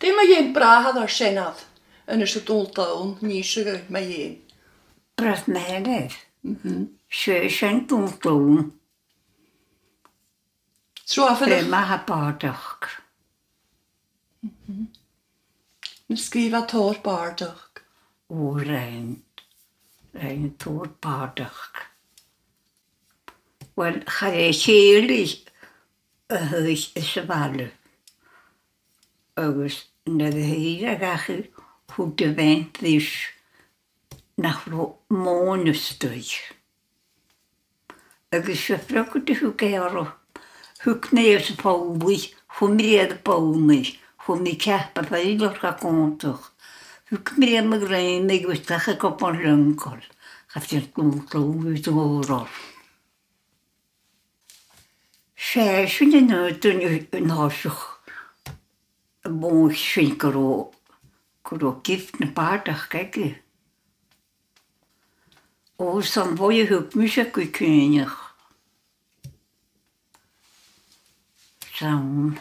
Dim mae un brahad o'r senad yn ysio dwldawn ni eisiau mae un. Brad menydd. Sy'n dwldawn. Be mae ha bardach. Skrifa tor bardach. O, rein tor bardach. Wel, chad e cheili y hys y syfalu. Agus, nad y hyd ag achu hwyd y fent ddys nach ro mô'n ystod. Agus syfrog ydw hw geiro. Hwg nes y pawbi, hwmriad y pawbi, hwmri cap a feil o'r gagontwch. Hwg mi am y grein ei gwystach y gobon lyngol, chafti'r glwglw i ddwrol. Sesyn yn ydyn yn hoswch y bwys sy'n gyro gift na bardach gegi. O, sa'n fwy y hwg mi sy'n gwykynach. Sa'n.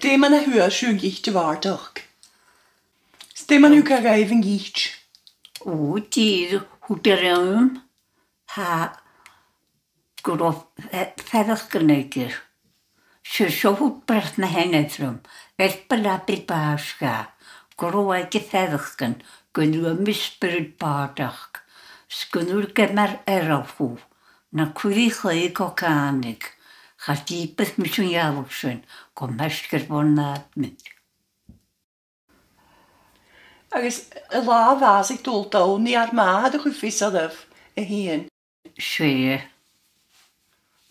Dim yn y hwyr sy'n gicht y bardach. Dim yn hwyr gael gaif yn gicht. O, dyr hwyd yr ha gyro feddach gynegir. Sio hwyd breth na henedrwm. Fel balabri basga. Gyro ag y feddach gyn. Gynnu ymysbryd bardach. Sgynnu'r gymar erafw. Na cwyddi chlyg o canig. Chas dibeth mis yn iawsyn. Gomesgyr bon nadmyd. Agus y la fasig dwldawn ni ar mad y chwyffus o ddef y hun. Se.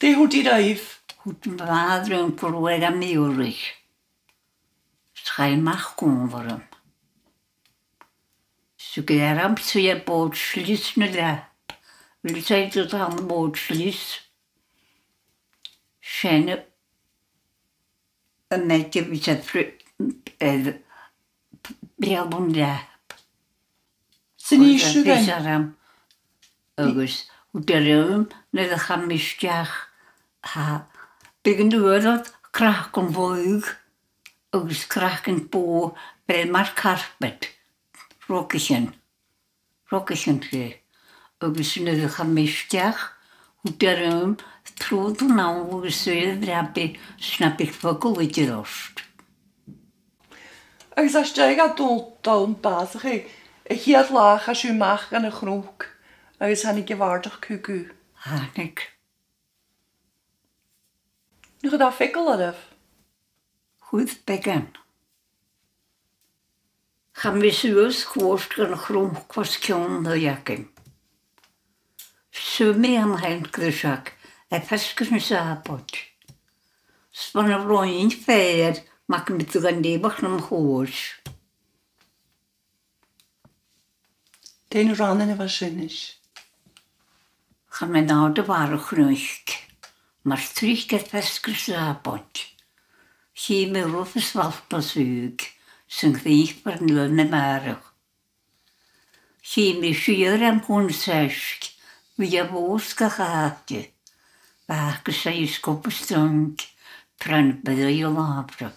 Di hwyd i raif. Hwyd mad rhywun gwrweg am miwrych. Schain mach gwmfyrym. So gyda'r amser y bod slys na lap. Wyl sa'i dod am bod slys. Sen y medie fi sydd brialbwn lap. Sy'n eisiau gan? Fysaram. Agus, hwyd yr yw'n nid am misdiach. Ha, byg yn dwyod crach yn fwyg. Agus crach yn bo, bredd mae'r carpet. Rogysyn lle. Agus yn ydych am misdiach. Hwyd yr yw'n trwyd o'n awn fwy sydd rabi snabig fygol wedi ddost. Agus as dig a dwldawn basach chi. Y hiad lach as yw mach gan y chrwg. Agus hannig gyfardach cwgw. Hannig. Nwch ydaf ffigol adaf? Hwyd began. Cham fi sŵs chwost gan chrwg cwas cion o iagyn. Sŵmi am hain grysag. E pesgys yn sabod. Sfan o roi'n ffeir. Mac yn bydd gan debach na'n chwrs. Dyn rhan yn efo synnys. Chan mae'n nawd y farwch nwych. Mae'r trich gael pesgys sabod. Chi mewrwf y sfalp o sŵg. Sy'n ddych par nylwn y marwch. Chi mi siwr am hwn sesg. Fi a fos gachadi. Bach gysau ysgop y strong. Tran byddai o labra.